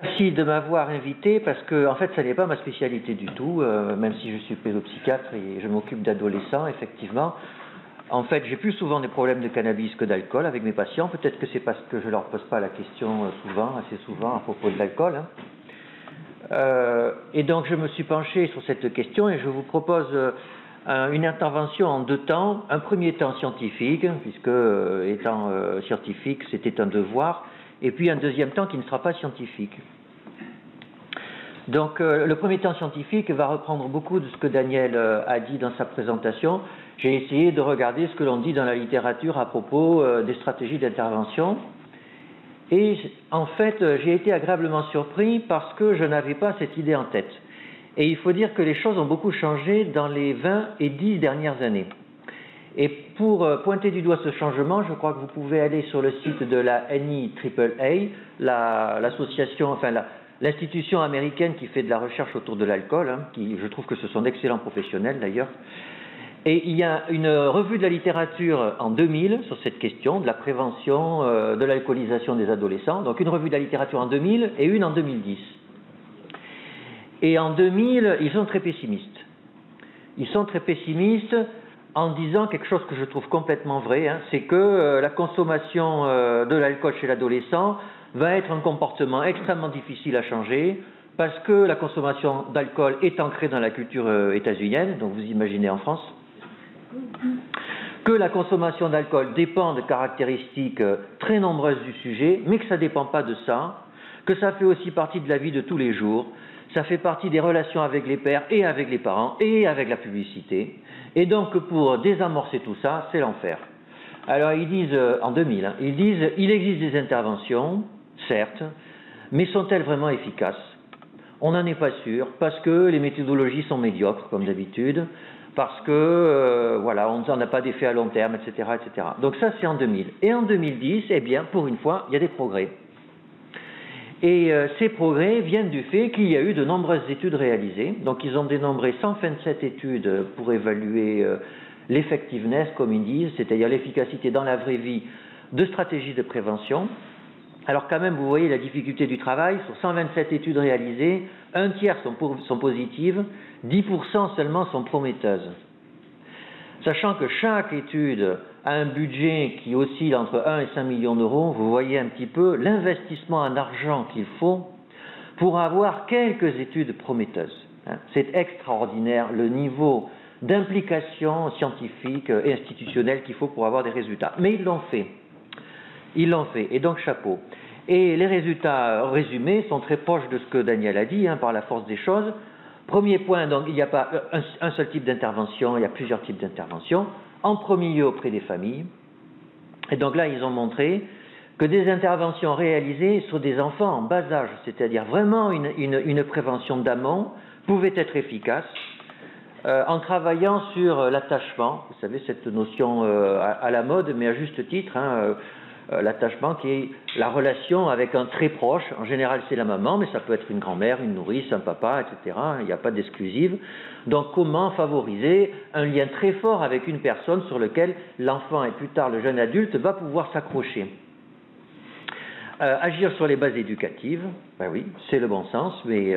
Merci de m'avoir invité parce que, en fait, ça n'est pas ma spécialité du tout, même si je suis pédopsychiatre et je m'occupe d'adolescents, effectivement. En fait, j'ai plus souvent des problèmes de cannabis que d'alcool avec mes patients. Peut-être que c'est parce que je leur pose pas la question assez souvent à propos de l'alcool. Et donc, je me suis penché sur cette question et je vous propose une intervention en deux temps. Un premier temps scientifique, puisque étant scientifique, c'était un devoir. Et puis un deuxième temps qui ne sera pas scientifique. Donc le premier temps scientifique va reprendre beaucoup de ce que Daniel a dit dans sa présentation. J'ai essayé de regarder ce que l'on dit dans la littérature à propos des stratégies d'intervention. Et en fait, j'ai été agréablement surpris parce que je n'avais pas cette idée en tête. Et il faut dire que les choses ont beaucoup changé dans les 20 et 10 dernières années. Et pour pointer du doigt ce changement, je crois que vous pouvez aller sur le site de la NIAAA, l'association, enfin l'institution américaine qui fait de la recherche autour de l'alcool, qui je trouve que ce sont d'excellents professionnels d'ailleurs. Et il y a une revue de la littérature en 2000 sur cette question de la prévention de l'alcoolisation des adolescents. Donc une revue de la littérature en 2000 et une en 2010. Et en 2000, ils sont très pessimistes. Ils sont très pessimistes en disant quelque chose que je trouve complètement vrai, c'est que la consommation de l'alcool chez l'adolescent va être un comportement extrêmement difficile à changer parce que la consommation d'alcool est ancrée dans la culture états-unienne, donc vous imaginez en France, que la consommation d'alcool dépend de caractéristiques très nombreuses du sujet, mais que ça ne dépend pas de ça, que ça fait aussi partie de la vie de tous les jours, ça fait partie des relations avec les pères et avec les parents et avec la publicité. Et donc, pour désamorcer tout ça, c'est l'enfer. Alors, ils disent, en 2000, ils disent, il existe des interventions, certes, mais sont-elles vraiment efficaces? On n'en est pas sûr, parce que les méthodologies sont médiocres, comme d'habitude, parce que, voilà, on n'a pas d'effet à long terme, etc., etc. Donc ça, c'est en 2000. Et en 2010, eh bien, pour une fois, il y a des progrès. Et ces progrès viennent du fait qu'il y a eu de nombreuses études réalisées. Donc ils ont dénombré 127 études pour évaluer l'effectiveness, comme ils disent, c'est-à-dire l'efficacité dans la vraie vie de stratégies de prévention. Alors quand même, vous voyez la difficulté du travail. Sur 127 études réalisées, un tiers sont positives, 10% seulement sont prometteuses. Sachant que chaque étude a un budget qui oscille entre 1 et 5 millions d'euros, vous voyez un petit peu l'investissement en argent qu'il faut pour avoir quelques études prometteuses. C'est extraordinaire le niveau d'implication scientifique et institutionnelle qu'il faut pour avoir des résultats. Mais ils l'ont fait. Ils l'ont fait, et donc chapeau. Et les résultats résumés sont très proches de ce que Daniel a dit, par la force des choses. Premier point, donc il n'y a pas un seul type d'intervention, il y a plusieurs types d'interventions. En premier lieu auprès des familles. Et donc là, ils ont montré que des interventions réalisées sur des enfants en bas âge, c'est-à-dire vraiment une prévention d'amont, pouvaient être efficaces en travaillant sur l'attachement. Vous savez, cette notion à la mode, mais à juste titre, l'attachement qui est la relation avec un très proche. En général, c'est la maman, mais ça peut être une grand-mère, une nourrice, un papa, etc. Il n'y a pas d'exclusive. Donc, comment favoriser un lien très fort avec une personne sur lequel l'enfant et plus tard le jeune adulte va pouvoir s'accrocher. Agir sur les bases éducatives, ben oui, c'est le bon sens, mais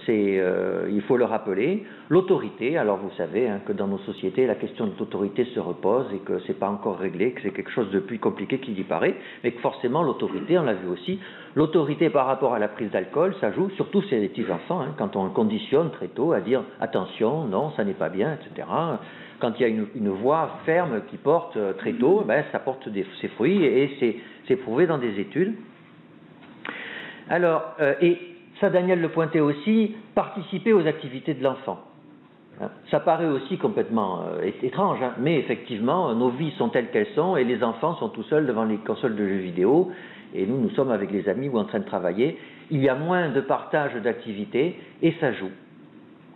il faut le rappeler. L'autorité, alors vous savez que dans nos sociétés, la question de l'autorité se repose et que ce n'est pas encore réglé, que c'est quelque chose de plus compliqué qu'il y paraît, mais que forcément l'autorité, on l'a vu aussi, l'autorité par rapport à la prise d'alcool, ça joue, surtout chez les petits-enfants, quand on le conditionne très tôt à dire « attention, non, ça n'est pas bien », etc. Quand il y a une voix ferme qui porte très tôt, ben, ça porte ses fruits et c'est prouvé dans des études. Alors, et ça Daniel le pointait aussi, participer aux activités de l'enfant. Ça paraît aussi complètement étrange, mais effectivement, nos vies sont telles qu'elles sont et les enfants sont tout seuls devant les consoles de jeux vidéo et nous sommes avec les amis ou en train de travailler. Il y a moins de partage d'activités et ça joue.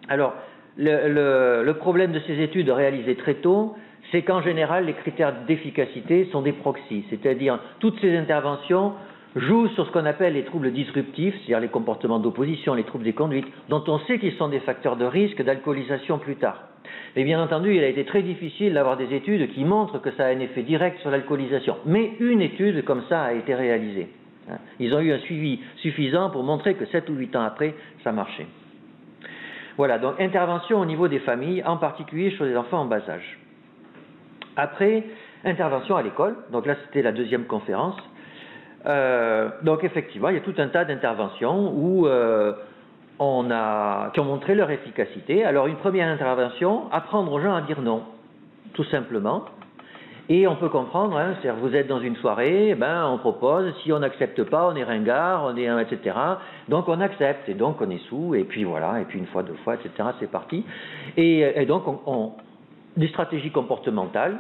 Alors, le problème de ces études réalisées très tôt, c'est qu'en général, les critères d'efficacité sont des proxys, c'est-à-dire toutes ces interventions jouent sur ce qu'on appelle les troubles disruptifs, c'est-à-dire les comportements d'opposition, les troubles des conduites, dont on sait qu'ils sont des facteurs de risque d'alcoolisation plus tard. Mais bien entendu, il a été très difficile d'avoir des études qui montrent que ça a un effet direct sur l'alcoolisation. Mais une étude comme ça a été réalisée. Ils ont eu un suivi suffisant pour montrer que 7 ou 8 ans après, ça marchait. Voilà, donc intervention au niveau des familles, en particulier sur les enfants en bas âge. Après, intervention à l'école, donc là c'était la deuxième conférence. Donc effectivement, il y a tout un tas d'interventions où qui ont montré leur efficacité. Alors une première intervention, apprendre aux gens à dire non, tout simplement. Et on peut comprendre, hein, c'est-à-dire vous êtes dans une soirée, ben on propose, si on n'accepte pas, on est ringard, on est etc. Donc on accepte, et donc on est sous, et puis voilà, et puis une fois, deux fois, etc. C'est parti. Et donc des stratégies comportementales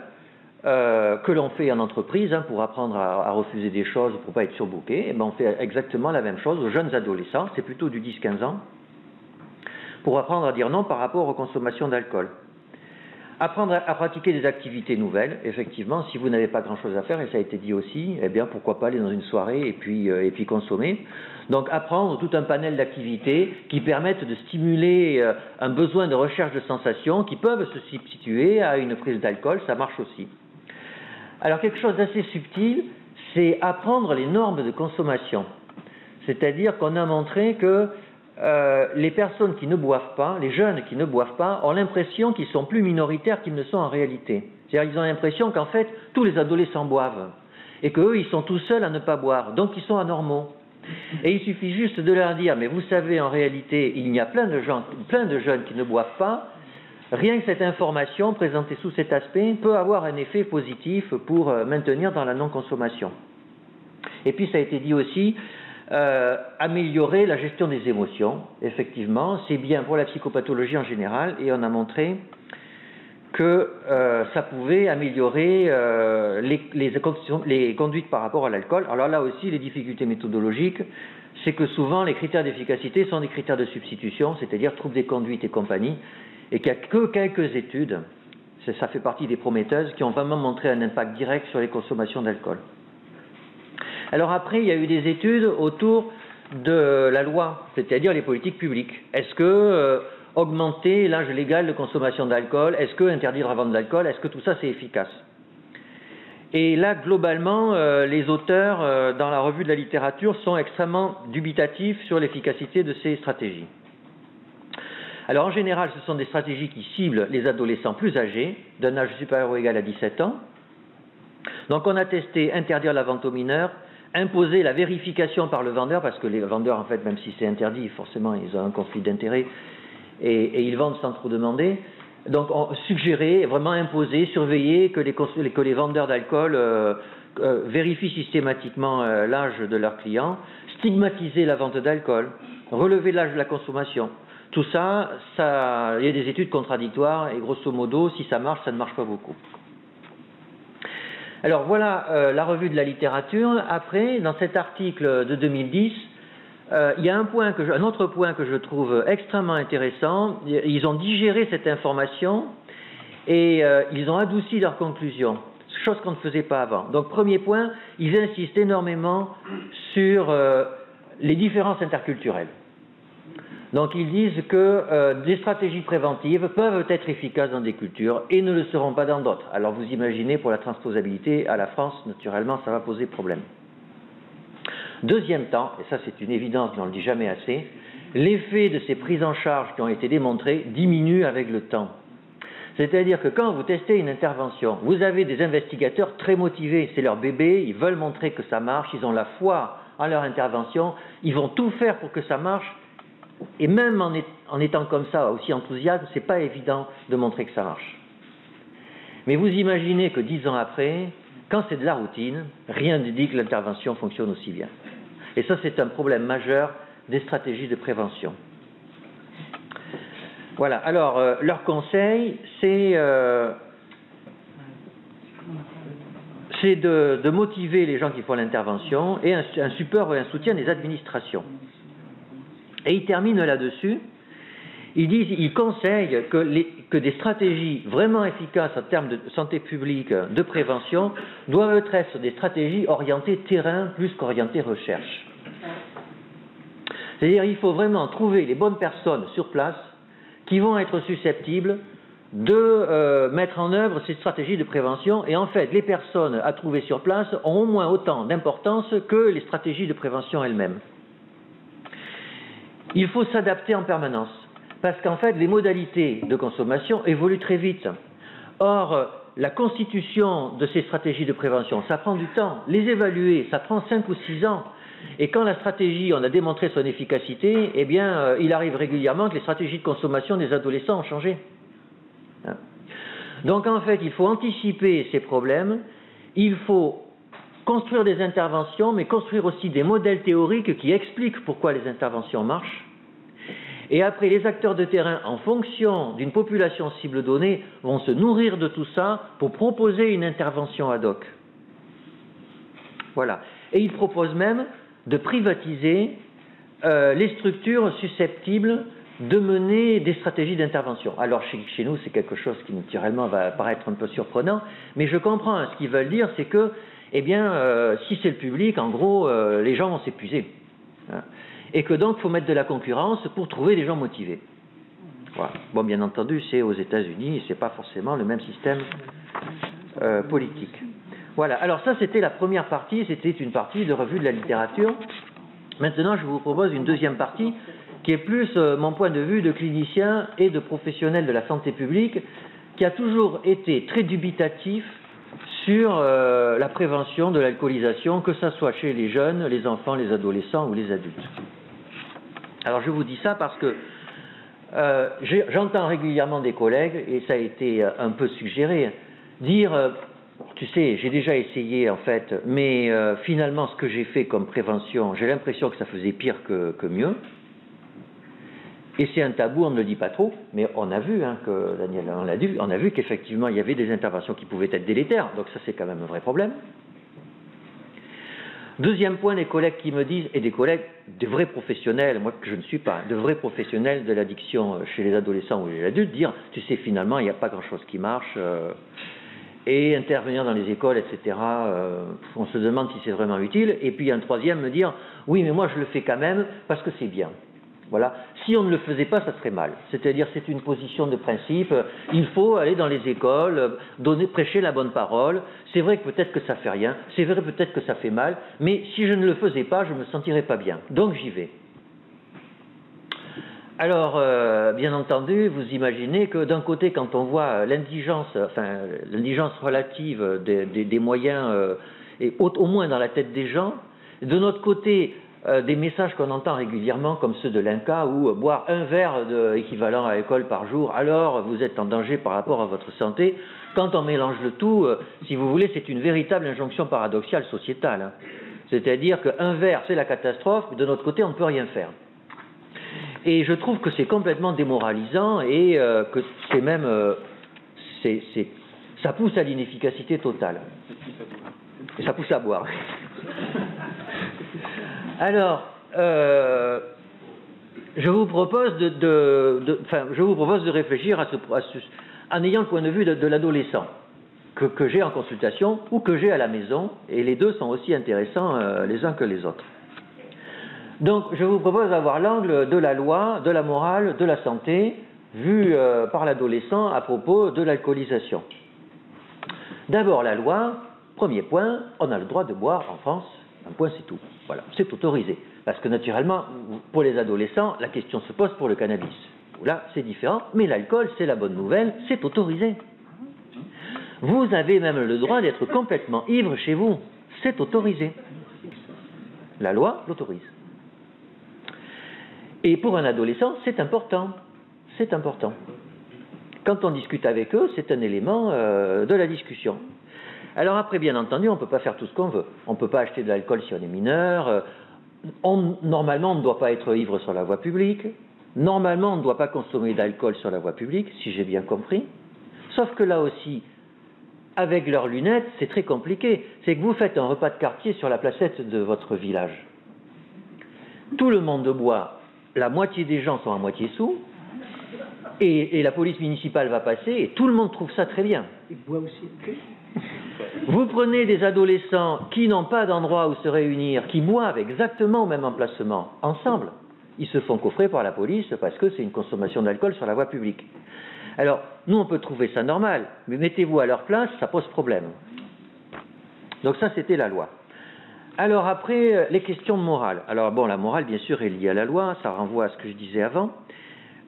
que l'on fait en entreprise hein, pour apprendre à refuser des choses, pour pas être surbooké. Et ben on fait exactement la même chose aux jeunes adolescents, c'est plutôt du 10-15 ans, pour apprendre à dire non par rapport aux consommations d'alcool. Apprendre à pratiquer des activités nouvelles, effectivement, si vous n'avez pas grand-chose à faire, et ça a été dit aussi, eh bien pourquoi pas aller dans une soirée et puis consommer. Donc apprendre tout un panel d'activités qui permettent de stimuler un besoin de recherche de sensations qui peuvent se substituer à une prise d'alcool, ça marche aussi. Alors quelque chose d'assez subtil, c'est apprendre les normes de consommation. C'est-à-dire qu'on a montré que les personnes qui ne boivent pas, les jeunes qui ne boivent pas, ont l'impression qu'ils sont plus minoritaires qu'ils ne sont en réalité. C'est-à-dire qu'ils ont l'impression qu'en fait, tous les adolescents boivent, et qu'eux, ils sont tout seuls à ne pas boire, donc ils sont anormaux. Et il suffit juste de leur dire, mais vous savez, en réalité, il y a plein de jeunes qui ne boivent pas. Rien que cette information, présentée sous cet aspect, peut avoir un effet positif pour maintenir dans la non-consommation. Et puis, ça a été dit aussi, améliorer la gestion des émotions, effectivement, c'est bien pour la psychopathologie en général, et on a montré que ça pouvait améliorer les conduites par rapport à l'alcool. Alors là aussi, les difficultés méthodologiques, c'est que souvent les critères d'efficacité sont des critères de substitution, c'est-à-dire troubles des conduites et compagnie, et qu'il n'y a que quelques études, ça fait partie des prometteuses, qui ont vraiment montré un impact direct sur les consommations d'alcool. Alors après, il y a eu des études autour de la loi, c'est-à-dire les politiques publiques. Est-ce que augmenter l'âge légal de consommation d'alcool, est-ce que interdire la vente d'alcool, est-ce que tout ça c'est efficace? Et là, globalement, les auteurs dans la revue de la littérature sont extrêmement dubitatifs sur l'efficacité de ces stratégies. Alors en général, ce sont des stratégies qui ciblent les adolescents plus âgés, d'un âge supérieur ou égal à 17 ans. Donc on a testé interdire la vente aux mineurs, imposer la vérification par le vendeur, parce que les vendeurs, en fait, même si c'est interdit, forcément, ils ont un conflit d'intérêts et ils vendent sans trop demander. Donc, suggérer, vraiment imposer, surveiller que les vendeurs d'alcool vérifient systématiquement l'âge de leurs clients, stigmatiser la vente d'alcool, relever l'âge de la consommation. Tout ça, il y a des études contradictoires et grosso modo, si ça marche, ça ne marche pas beaucoup. Alors voilà la revue de la littérature. Après, dans cet article de 2010, il y a un autre point que je trouve extrêmement intéressant. Ils ont digéré cette information et ils ont adouci leurs conclusions, chose qu'on ne faisait pas avant. Donc premier point, ils insistent énormément sur les différences interculturelles. Donc ils disent que des stratégies préventives peuvent être efficaces dans des cultures et ne le seront pas dans d'autres. Alors vous imaginez, pour la transposabilité à la France, naturellement, ça va poser problème. Deuxième temps, et ça c'est une évidence, mais on ne le dit jamais assez, l'effet de ces prises en charge qui ont été démontrées diminue avec le temps. C'est-à-dire que quand vous testez une intervention, vous avez des investigateurs très motivés, c'est leur bébé, ils veulent montrer que ça marche, ils ont la foi en leur intervention, ils vont tout faire pour que ça marche. Et même en étant comme ça, aussi enthousiaste, c'est pas évident de montrer que ça marche. Mais vous imaginez que 10 ans après, quand c'est de la routine, rien ne dit que l'intervention fonctionne aussi bien. Et ça, c'est un problème majeur des stratégies de prévention. Voilà. Alors, leur conseil, c'est de motiver les gens qui font l'intervention et un support et un soutien des administrations. Et il termine là-dessus. Il conseille que des stratégies vraiment efficaces en termes de santé publique, de prévention, doivent être des stratégies orientées terrain plus qu'orientées recherche. C'est-à-dire qu'il faut vraiment trouver les bonnes personnes sur place qui vont être susceptibles de mettre en œuvre ces stratégies de prévention. Et en fait, les personnes à trouver sur place ont au moins autant d'importance que les stratégies de prévention elles-mêmes. Il faut s'adapter en permanence, parce qu'en fait, les modalités de consommation évoluent très vite. Or, la constitution de ces stratégies de prévention, ça prend du temps. Les évaluer, ça prend 5 ou 6 ans. Et quand la stratégie, on a démontré son efficacité, eh bien, il arrive régulièrement que les stratégies de consommation des adolescents ont changé. Donc, en fait, il faut anticiper ces problèmes, il faut construire des interventions, mais construire aussi des modèles théoriques qui expliquent pourquoi les interventions marchent. Et après, les acteurs de terrain, en fonction d'une population cible donnée, vont se nourrir de tout ça pour proposer une intervention ad hoc. Voilà. Et ils proposent même de privatiser les structures susceptibles de mener des stratégies d'intervention. Alors chez nous, c'est quelque chose qui naturellement va paraître un peu surprenant, mais je comprends. Ce qu'ils veulent dire, c'est que, eh bien, si c'est le public, en gros, les gens vont s'épuiser. Hein, et que donc, il faut mettre de la concurrence pour trouver des gens motivés. Voilà. Bon, bien entendu, c'est aux États-Unis, c'est pas forcément le même système politique. Voilà. Alors ça, c'était la première partie, c'était une partie de revue de la littérature. Maintenant, je vous propose une deuxième partie qui est plus mon point de vue de clinicien et de professionnel de la santé publique, qui a toujours été très dubitatif sur la prévention de l'alcoolisation, que ce soit chez les jeunes, les enfants, les adolescents ou les adultes. Alors je vous dis ça parce que j'entends régulièrement des collègues, et ça a été un peu suggéré, dire tu sais, j'ai déjà essayé en fait, mais finalement ce que j'ai fait comme prévention, j'ai l'impression que ça faisait pire que mieux. Et c'est un tabou, on ne le dit pas trop, mais on a vu, hein, que Daniel, on a vu qu'effectivement il y avait des interventions qui pouvaient être délétères, donc ça c'est quand même un vrai problème. Deuxième point, des collègues qui me disent, et des collègues, des vrais professionnels, moi que je ne suis pas, de vrais professionnels de l'addiction chez les adolescents ou les adultes, dire, tu sais, finalement il n'y a pas grand-chose qui marche, et intervenir dans les écoles, etc., on se demande si c'est vraiment utile. Et puis un troisième me dire, oui, mais moi je le fais quand même parce que c'est bien. Voilà. Si on ne le faisait pas, ça serait mal. C'est-à-dire, c'est une position de principe. Il faut aller dans les écoles, prêcher la bonne parole. C'est vrai que peut-être que ça fait rien. C'est vrai peut-être que ça fait mal. Mais si je ne le faisais pas, je me sentirais pas bien. Donc j'y vais. Alors, bien entendu, vous imaginez que d'un côté, quand on voit l'indigence relative des moyens, et au moins dans la tête des gens, de notre côté, des messages qu'on entend régulièrement comme ceux de l'INCa où boire un verre équivalent à l'alcool par jour, alors vous êtes en danger par rapport à votre santé. Quand on mélange le tout, si vous voulez, c'est une véritable injonction paradoxale sociétale. Hein. C'est-à-dire qu'un verre, c'est la catastrophe, mais de notre côté, on ne peut rien faire. Et je trouve que c'est complètement démoralisant et que c'est même... ça pousse à l'inefficacité totale. Et ça pousse à boire. Alors, je vous propose de réfléchir en ayant le point de vue de l'adolescent que j'ai en consultation ou que j'ai à la maison, et les deux sont aussi intéressants les uns que les autres. Donc, je vous propose d'avoir l'angle de la loi, de la morale, de la santé, vu par l'adolescent à propos de l'alcoolisation. D'abord, la loi, premier point, on a le droit de boire en France. Un point, c'est tout. Voilà, c'est autorisé. Parce que naturellement, pour les adolescents, la question se pose pour le cannabis. Là, c'est différent, mais l'alcool, c'est la bonne nouvelle, c'est autorisé. Vous avez même le droit d'être complètement ivre chez vous. C'est autorisé. La loi l'autorise. Et pour un adolescent, c'est important. C'est important. Quand on discute avec eux, c'est un élément de la discussion. Alors après, bien entendu, on ne peut pas faire tout ce qu'on veut. On ne peut pas acheter de l'alcool si on est mineur. Normalement, on ne doit pas être ivre sur la voie publique. Normalement, on ne doit pas consommer d'alcool sur la voie publique, si j'ai bien compris. Sauf que là aussi, avec leurs lunettes, c'est très compliqué. C'est que vous faites un repas de quartier sur la placette de votre village. Tout le monde boit, la moitié des gens sont à moitié sous, et la police municipale va passer, et tout le monde trouve ça très bien. Ils boivent aussi le cul. Vous prenez des adolescents qui n'ont pas d'endroit où se réunir, qui boivent exactement au même emplacement, ensemble. Ils se font coffrer par la police parce que c'est une consommation d'alcool sur la voie publique. Alors, nous, on peut trouver ça normal, mais mettez-vous à leur place, ça pose problème. Donc ça, c'était la loi. Alors après, les questions de morale. Alors bon, la morale, bien sûr, est liée à la loi, ça renvoie à ce que je disais avant.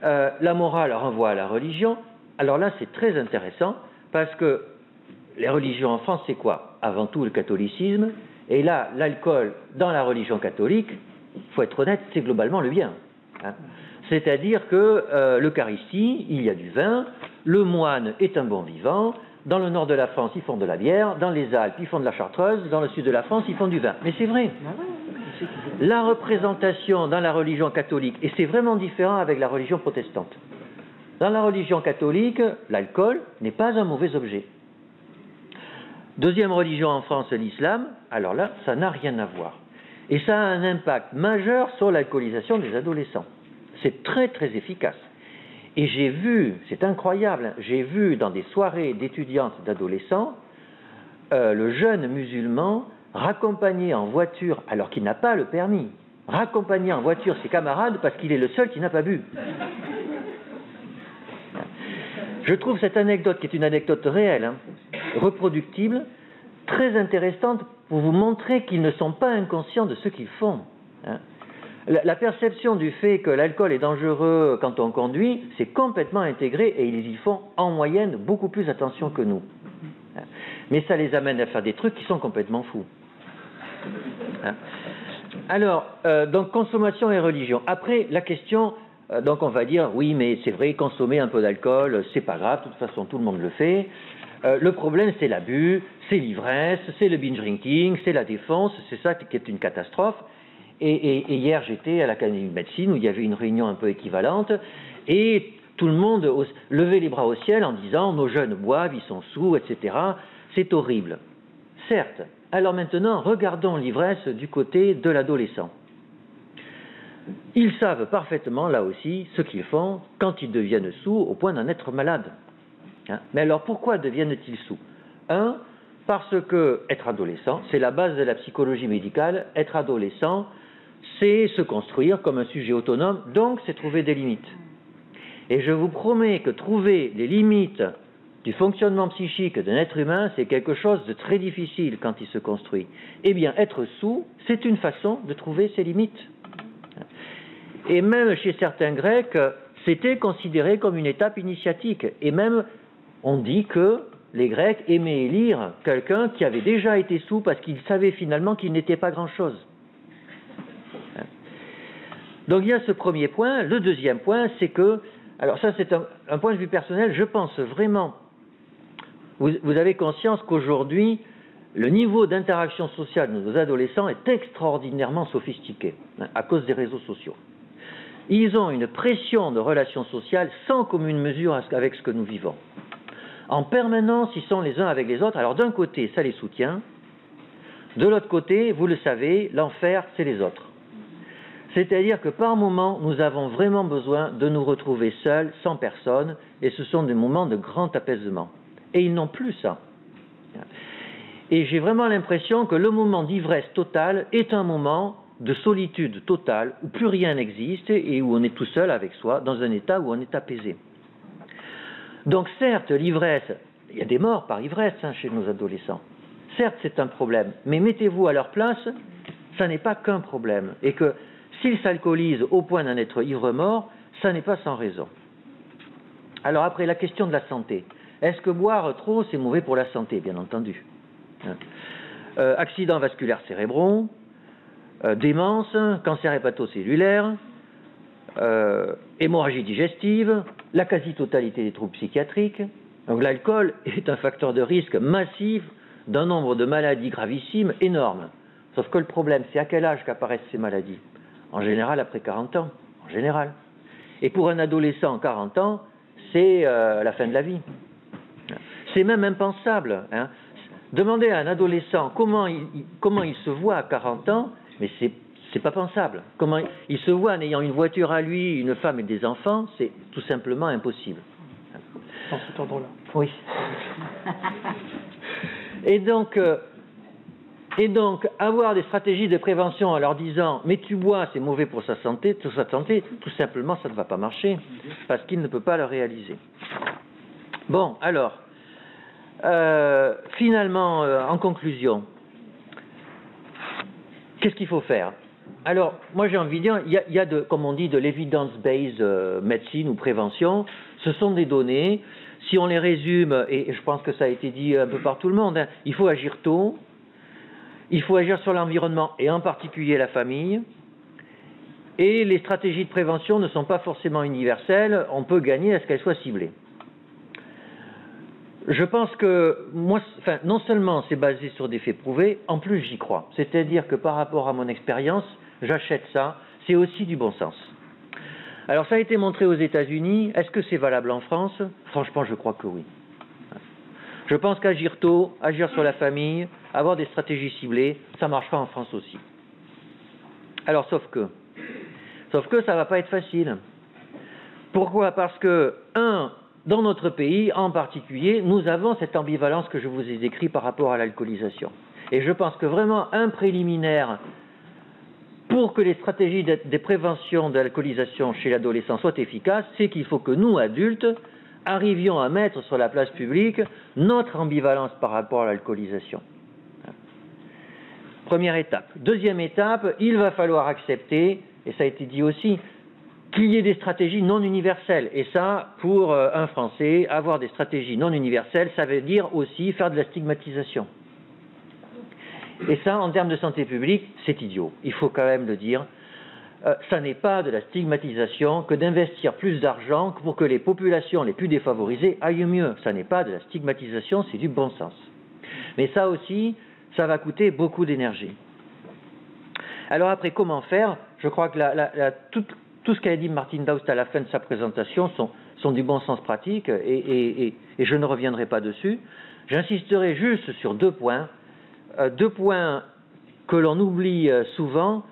La morale renvoie à la religion. Alors là, c'est très intéressant, parce que les religions en France, c'est quoi? Avant tout, le catholicisme. Et là, l'alcool, dans la religion catholique, il faut être honnête, c'est globalement le bien. Hein. C'est-à-dire que l'Eucharistie, il y a du vin, le moine est un bon vivant, dans le nord de la France, ils font de la bière, dans les Alpes, ils font de la chartreuse, dans le sud de la France, ils font du vin. Mais c'est vrai. La représentation dans la religion catholique, et c'est vraiment différent avec la religion protestante. Dans la religion catholique, l'alcool n'est pas un mauvais objet. Deuxième religion en France, l'islam, alors là, ça n'a rien à voir. Et ça a un impact majeur sur l'alcoolisation des adolescents. C'est très très efficace. Et j'ai vu, c'est incroyable, j'ai vu dans des soirées d'étudiantes d'adolescents, le jeune musulman raccompagner en voiture, alors qu'il n'a pas le permis, raccompagner en voiture ses camarades parce qu'il est le seul qui n'a pas bu. Je trouve cette anecdote, qui est une anecdote réelle, hein, reproductible, très intéressante pour vous montrer qu'ils ne sont pas inconscients de ce qu'ils font. Hein. La perception du fait que l'alcool est dangereux quand on conduit, c'est complètement intégré et ils y font en moyenne beaucoup plus attention que nous. Hein. Mais ça les amène à faire des trucs qui sont complètement fous. Hein. Alors, donc consommation et religion. Après, la question... donc on va dire, oui, mais c'est vrai, consommer un peu d'alcool, c'est pas grave, de toute façon tout le monde le fait. Le problème, c'est l'abus, c'est l'ivresse, c'est le binge drinking, c'est la défonce, c'est ça qui est une catastrophe. Et hier, j'étais à l'Académie de médecine où il y avait une réunion un peu équivalente et tout le monde levait les bras au ciel en disant « nos jeunes boivent, ils sont saouls, etc. » C'est horrible. Certes. Alors maintenant, regardons l'ivresse du côté de l'adolescent. Ils savent parfaitement, là aussi, ce qu'ils font quand ils deviennent saouls au point d'en être malades. Hein? Mais alors, pourquoi deviennent-ils saouls? Un, parce que être adolescent, c'est la base de la psychologie médicale. Être adolescent, c'est se construire comme un sujet autonome, donc c'est trouver des limites. Et je vous promets que trouver les limites du fonctionnement psychique d'un être humain, c'est quelque chose de très difficile quand il se construit. Eh bien, être saoul, c'est une façon de trouver ses limites. Et même chez certains Grecs, c'était considéré comme une étape initiatique. Et même, on dit que les Grecs aimaient élire quelqu'un qui avait déjà été saoul parce qu'ils savaient finalement qu'il n'était pas grand-chose. Donc il y a ce premier point. Le deuxième point, c'est que, alors ça c'est un point de vue personnel, je pense vraiment, vous avez conscience qu'aujourd'hui, le niveau d'interaction sociale de nos adolescents est extraordinairement sophistiqué, à cause des réseaux sociaux. Ils ont une pression de relations sociales sans commune mesure avec ce que nous vivons. En permanence, ils sont les uns avec les autres. Alors d'un côté, ça les soutient. De l'autre côté, vous le savez, l'enfer, c'est les autres. C'est-à-dire que par moments, nous avons vraiment besoin de nous retrouver seuls, sans personne, et ce sont des moments de grand apaisement. Et ils n'ont plus ça. Et j'ai vraiment l'impression que le moment d'ivresse totale est un moment de solitude totale, où plus rien n'existe et où on est tout seul avec soi, dans un état où on est apaisé. Donc certes, l'ivresse, il y a des morts par ivresse chez nos adolescents. Certes, c'est un problème, mais mettez-vous à leur place, ça n'est pas qu'un problème. Et que s'ils s'alcoolisent au point d'en être ivre-mort, ça n'est pas sans raison. Alors après, la question de la santé. Est-ce que boire trop, c'est mauvais pour la santé? Bien entendu. Accidents vasculaires cérébraux, démence, cancer hépatocellulaire, hémorragie digestive, la quasi-totalité des troubles psychiatriques. Donc l'alcool est un facteur de risque massif d'un nombre de maladies gravissimes énorme. Sauf que le problème, c'est à quel âge qu'apparaissent ces maladies? En général, après 40 ans. En général. Et pour un adolescent, 40 ans, c'est la fin de la vie. C'est même impensable. Hein. Demandez à un adolescent comment il se voit à 40 ans, mais c'est pas pensable. Comment il se voit en ayant une voiture à lui, une femme et des enfants, c'est tout simplement impossible. Dans cet ordre-là. Oui. Et donc, Et donc, avoir des stratégies de prévention en leur disant « mais tu bois, c'est mauvais pour sa santé », tout simplement, ça ne va pas marcher, parce qu'ils ne peuvent pas le réaliser. Bon, alors, finalement, en conclusion, qu'est-ce qu'il faut faire? Alors, moi j'ai envie de dire, il y a comme on dit, de l'evidence-based médecine ou prévention. Ce sont des données. Si on les résume, et je pense que ça a été dit un peu par tout le monde, hein, il faut agir tôt, il faut agir sur l'environnement et en particulier la famille. Et les stratégies de prévention ne sont pas forcément universelles. On peut gagner à ce qu'elles soient ciblées. Je pense que, moi, non seulement c'est basé sur des faits prouvés, en plus j'y crois. C'est-à-dire que par rapport à mon expérience, j'achète ça, c'est aussi du bon sens. Alors ça a été montré aux États-Unis, est-ce que c'est valable en France? Franchement, je crois que oui. Je pense qu'agir tôt, agir sur la famille, avoir des stratégies ciblées, ça marchera en France aussi. Alors sauf que ça ne va pas être facile. Pourquoi? Parce que, dans notre pays, en particulier, nous avons cette ambivalence que je vous ai décrite par rapport à l'alcoolisation. Et je pense que vraiment un préliminaire pour que les stratégies de prévention de l'alcoolisation chez l'adolescent soient efficaces, c'est qu'il faut que nous, adultes, arrivions à mettre sur la place publique notre ambivalence par rapport à l'alcoolisation. Première étape. Deuxième étape, il va falloir accepter, et ça a été dit aussi, qu'il y ait des stratégies non universelles. Et ça, pour un Français, avoir des stratégies non universelles, ça veut dire aussi faire de la stigmatisation. Et ça, en termes de santé publique, c'est idiot. Il faut quand même le dire. Ça n'est pas de la stigmatisation que d'investir plus d'argent pour que les populations les plus défavorisées aillent mieux. Ça n'est pas de la stigmatisation, c'est du bon sens. Mais ça aussi, ça va coûter beaucoup d'énergie. Alors après, comment faire? Je crois que tout ce qu'a dit Martin Daoust à la fin de sa présentation sont du bon sens pratique et je ne reviendrai pas dessus. J'insisterai juste sur deux points que l'on oublie souvent,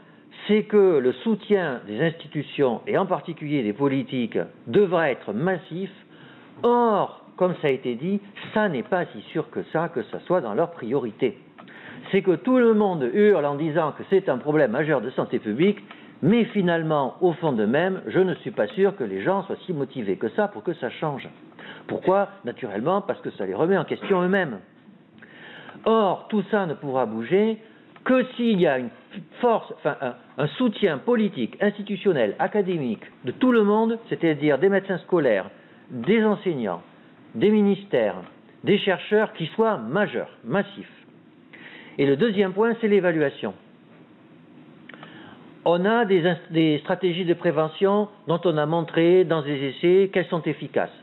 c'est que le soutien des institutions et en particulier des politiques devra être massif. Or, comme ça a été dit, ça n'est pas si sûr que ça soit dans leur priorité. C'est que tout le monde hurle en disant que c'est un problème majeur de santé publique, mais finalement, au fond d'eux-mêmes, je ne suis pas sûr que les gens soient si motivés que ça pour que ça change. Pourquoi? Naturellement, parce que ça les remet en question eux-mêmes. Or, tout ça ne pourra bouger que s'il y a une force, un soutien politique, institutionnel, académique de tout le monde, c'est-à-dire des médecins scolaires, des enseignants, des ministères, des chercheurs qui soient majeurs, massifs. Et le deuxième point, c'est l'évaluation. On a des stratégies de prévention dont on a montré dans des essais qu'elles sont efficaces.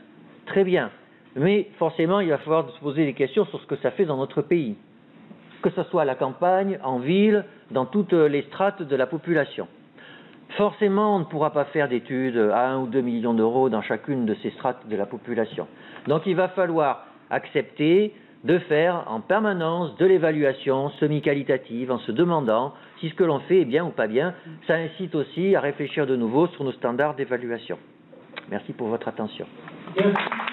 Très bien. Mais forcément, il va falloir se poser des questions sur ce que ça fait dans notre pays. Que ce soit à la campagne, en ville, dans toutes les strates de la population. Forcément, on ne pourra pas faire d'études à 1 ou 2 millions d'euros dans chacune de ces strates de la population. Donc il va falloir accepter de faire en permanence de l'évaluation semi-qualitative en se demandant si ce que l'on fait est bien ou pas bien. Ça incite aussi à réfléchir de nouveau sur nos standards d'évaluation. Merci pour votre attention. Merci.